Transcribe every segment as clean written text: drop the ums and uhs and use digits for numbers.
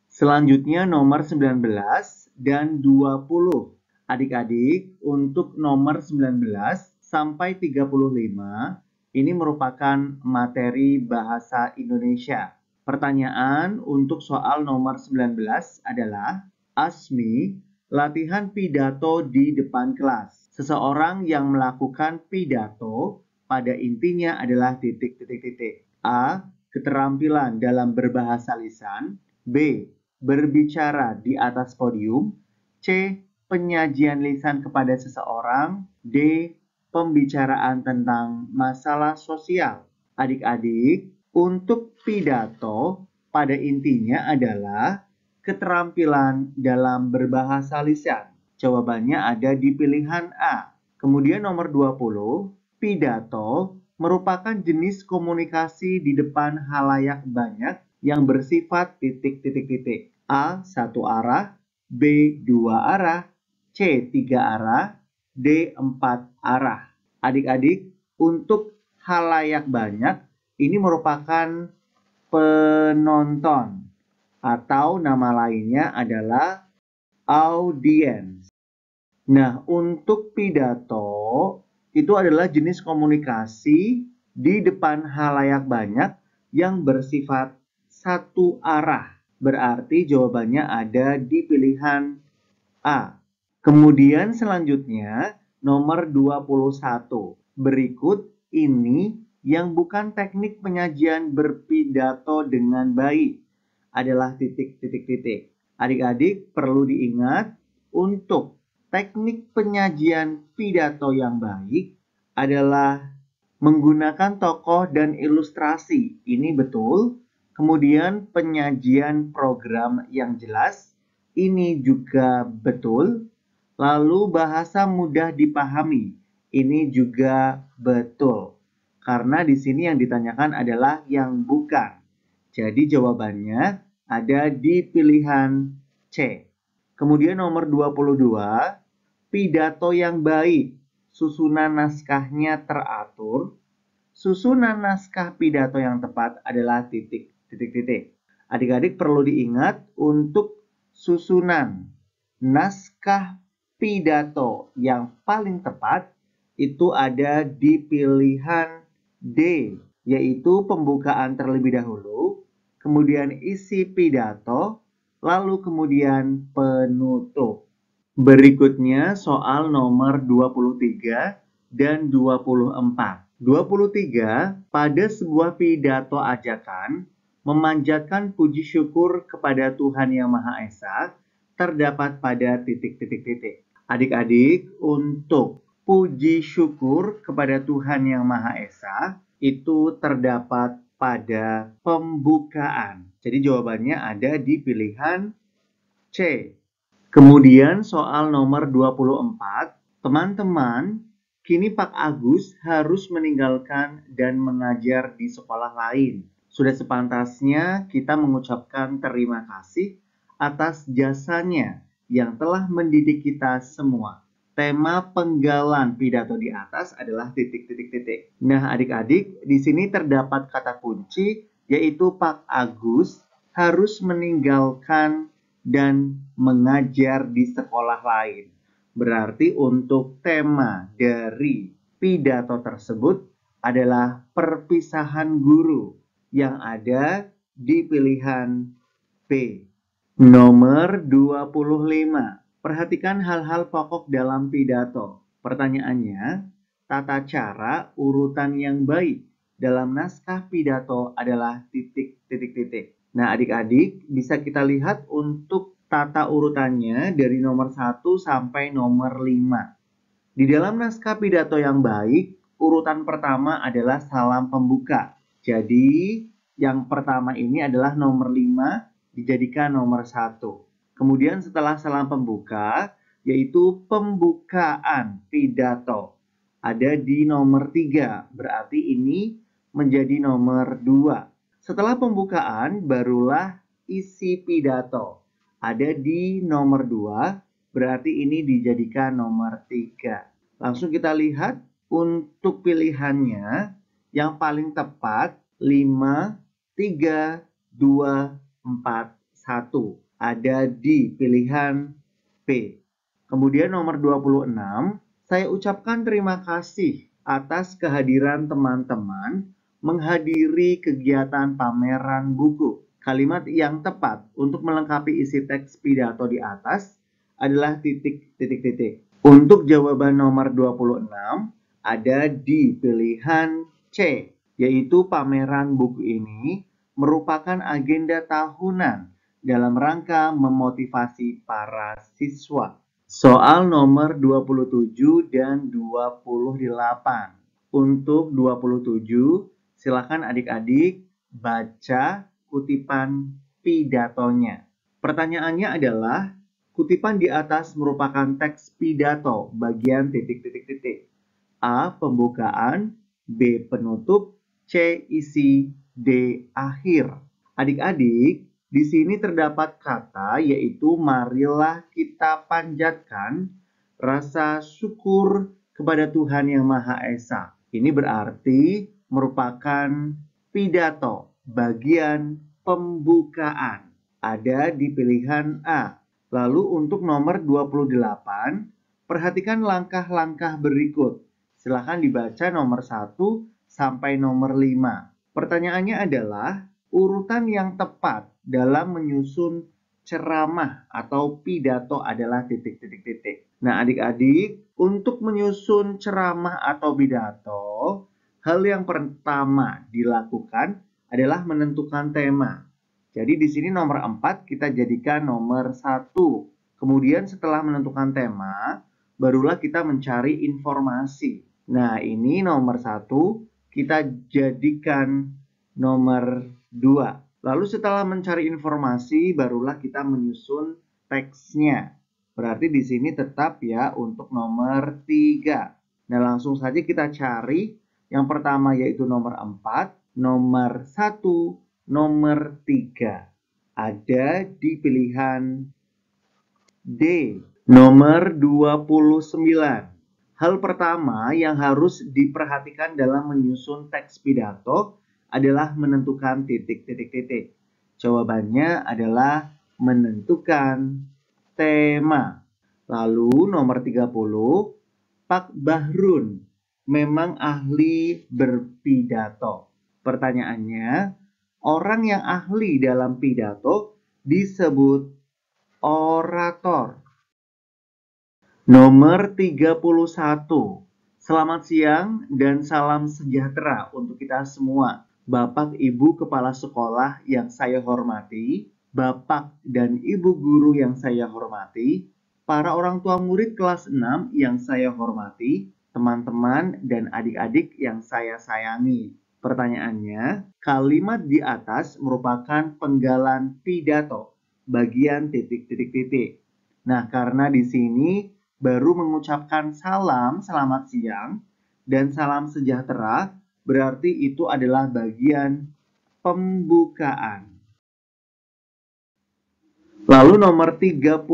Selanjutnya nomor 19 dan 20. Adik-adik, untuk nomor 19 sampai 35 ini merupakan materi bahasa Indonesia. Pertanyaan untuk soal nomor 19 adalah, Asmi, latihan pidato di depan kelas. Seseorang yang melakukan pidato pada intinya adalah titik-titik-titik. A. Keterampilan dalam berbahasa lisan. B. Berbicara di atas podium. C. Penyajian lisan kepada seseorang. D. Pembicaraan tentang masalah sosial. Adik-adik, untuk pidato pada intinya adalah keterampilan dalam berbahasa lisan. Jawabannya ada di pilihan A. Kemudian nomor 20, pidato merupakan jenis komunikasi di depan halayak banyak yang bersifat titik-titik-titik. A. Satu arah, B. Dua arah, C. Tiga arah, D. Empat arah. Adik-adik, untuk halayak banyak ini merupakan penonton atau nama lainnya adalah audiens. Nah, untuk pidato itu adalah jenis komunikasi di depan halayak banyak yang bersifat satu arah. Berarti jawabannya ada di pilihan A. Kemudian selanjutnya nomor 21. Berikut ini yang bukan teknik penyajian berpidato dengan baik adalah titik-titik-titik. Adik-adik perlu diingat untuk teknik penyajian pidato yang baik adalah menggunakan tokoh dan ilustrasi. Ini betul. Kemudian penyajian program yang jelas. Ini juga betul. Lalu bahasa mudah dipahami. Ini juga betul. Karena di sini yang ditanyakan adalah yang bukan. Jadi jawabannya ada di pilihan C. Kemudian nomor 22, pidato yang baik. Susunan naskahnya teratur. Susunan naskah pidato yang tepat adalah titik-titik-titik. Adik-adik perlu diingat untuk susunan naskah pidato yang paling tepat itu ada di pilihan D, yaitu pembukaan terlebih dahulu, kemudian isi pidato, lalu kemudian penutup. Berikutnya soal nomor 23 dan 24. 23, pada sebuah pidato ajakan, memanjatkan puji syukur kepada Tuhan Yang Maha Esa, terdapat pada titik-titik-titik. Adik-adik, untuk puji syukur kepada Tuhan Yang Maha Esa, itu terdapat pada pembukaan. Jadi jawabannya ada di pilihan C. Kemudian soal nomor 24, teman-teman, kini Pak Agus harus meninggalkan dan mengajar di sekolah lain. Sudah sepantasnya kita mengucapkan terima kasih atas jasanya yang telah mendidik kita semua. Tema penggalan pidato di atas adalah titik-titik-titik. Nah, adik-adik, di sini terdapat kata kunci, yaitu Pak Agus harus meninggalkan dan mengajar di sekolah lain. Berarti untuk tema dari pidato tersebut adalah perpisahan guru yang ada di pilihan B. Nomor 25. Perhatikan hal-hal pokok dalam pidato. Pertanyaannya, tata cara urutan yang baik dalam naskah pidato adalah titik-titik-titik. Nah, adik-adik bisa kita lihat untuk tata urutannya dari nomor 1 sampai nomor 5. Di dalam naskah pidato yang baik, urutan pertama adalah salam pembuka. Jadi, yang pertama ini adalah nomor 5 dijadikan nomor 1. Kemudian setelah salam pembuka, yaitu pembukaan pidato. Ada di nomor 3, berarti ini menjadi nomor 2. Setelah pembukaan, barulah isi pidato. Ada di nomor 2, berarti ini dijadikan nomor 3. Langsung kita lihat untuk pilihannya, Yang paling tepat 5, 3, 2, 4, 1. Ada di pilihan B. Kemudian nomor 26, saya ucapkan terima kasih atas kehadiran teman-teman menghadiri kegiatan pameran buku. Kalimat yang tepat untuk melengkapi isi teks pidato di atas adalah titik. Untuk jawaban nomor 26 ada di pilihan C, yaitu pameran buku ini merupakan agenda tahunan dalam rangka memotivasi para siswa. Soal nomor 27 dan 28. Untuk 27, silakan adik-adik baca kutipan pidatonya. Pertanyaannya adalah, kutipan di atas merupakan teks pidato bagian titik. A. Pembukaan, B. Penutup, C. Isi, D. Akhir. Adik-adik, di sini terdapat kata yaitu marilah kita panjatkan rasa syukur kepada Tuhan Yang Maha Esa. Ini berarti merupakan pidato bagian pembukaan. Ada di pilihan A. Lalu untuk nomor 28, perhatikan langkah-langkah berikut. Silakan dibaca nomor 1 sampai nomor 5. Pertanyaannya adalah, urutan yang tepat dalam menyusun ceramah atau pidato adalah titik. Nah, adik-adik, untuk menyusun ceramah atau pidato, hal yang pertama dilakukan adalah menentukan tema. Jadi di sini nomor 4 kita jadikan nomor 1. Kemudian setelah menentukan tema, barulah kita mencari informasi. Nah, ini nomor 1 kita jadikan nomor 2. Lalu setelah mencari informasi, barulah kita menyusun teksnya. Berarti di sini tetap ya untuk nomor 3. Nah, langsung saja kita cari. Yang pertama yaitu nomor 4, nomor 1, nomor 3. Ada di pilihan D, nomor 29. Hal pertama yang harus diperhatikan dalam menyusun teks pidato adalah menentukan titik. Jawabannya adalah menentukan tema. Lalu nomor 30, Pak Bahrun memang ahli berpidato. Pertanyaannya, orang yang ahli dalam pidato disebut orator. Nomor 31. Selamat siang dan salam sejahtera untuk kita semua. Bapak Ibu Kepala Sekolah yang saya hormati, Bapak dan Ibu Guru yang saya hormati, para orang tua murid kelas 6 yang saya hormati, teman-teman dan adik-adik yang saya sayangi. Pertanyaannya, kalimat di atas merupakan penggalan pidato bagian titik. Nah, karena di sini baru mengucapkan salam, selamat siang, dan salam sejahtera, berarti itu adalah bagian pembukaan. Lalu nomor 32,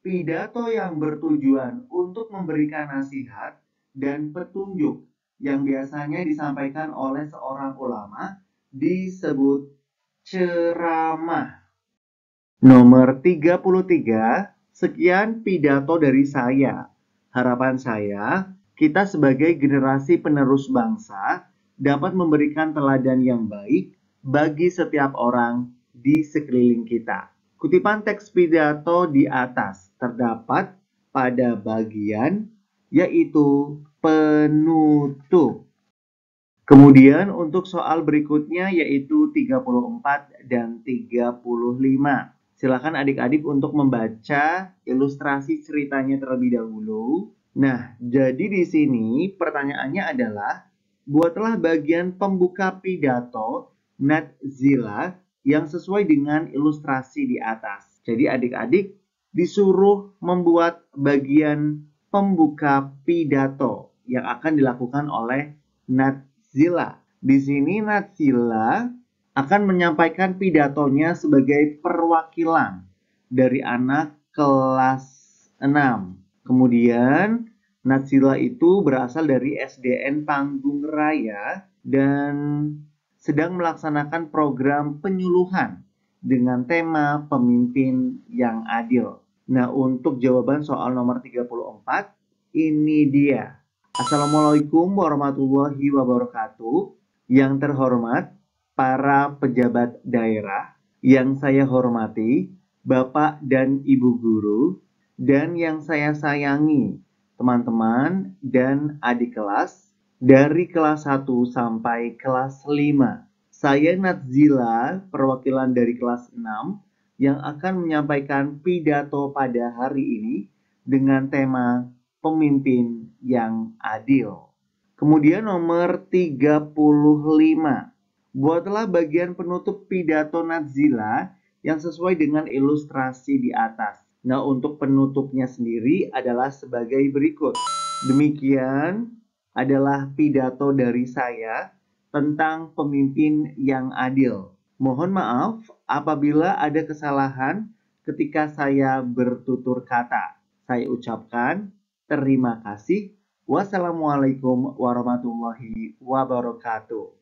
pidato yang bertujuan untuk memberikan nasihat dan petunjuk yang biasanya disampaikan oleh seorang ulama disebut ceramah. Nomor 33, sekian pidato dari saya. Harapan saya, kita sebagai generasi penerus bangsa dapat memberikan teladan yang baik bagi setiap orang di sekeliling kita. Kutipan teks pidato di atas terdapat pada bagian yaitu penutup. Kemudian untuk soal berikutnya yaitu 34 dan 35. Silakan adik-adik untuk membaca ilustrasi ceritanya terlebih dahulu. Nah, jadi di sini pertanyaannya adalah, buatlah bagian pembuka pidato Natzila yang sesuai dengan ilustrasi di atas. Jadi adik-adik disuruh membuat bagian pembuka pidato yang akan dilakukan oleh Natzila. Di sini Natzila akan menyampaikan pidatonya sebagai perwakilan dari anak kelas 6. Kemudian Natsila itu berasal dari SDN Panggung Raya dan sedang melaksanakan program penyuluhan dengan tema pemimpin yang adil. Nah, untuk jawaban soal nomor 34, ini dia. Assalamualaikum warahmatullahi wabarakatuh. Yang terhormat, para pejabat daerah, yang saya hormati, Bapak dan Ibu guru, dan yang saya sayangi, teman-teman dan adik kelas, dari kelas 1 sampai kelas 5. Saya Natzila, perwakilan dari kelas 6, yang akan menyampaikan pidato pada hari ini dengan tema pemimpin yang adil. Kemudian nomor 35. Buatlah bagian penutup pidato Natzila yang sesuai dengan ilustrasi di atas. Nah, untuk penutupnya sendiri adalah sebagai berikut. Demikian adalah pidato dari saya tentang pemimpin yang adil. Mohon maaf apabila ada kesalahan ketika saya bertutur kata. Saya ucapkan terima kasih. Wassalamualaikum warahmatullahi wabarakatuh.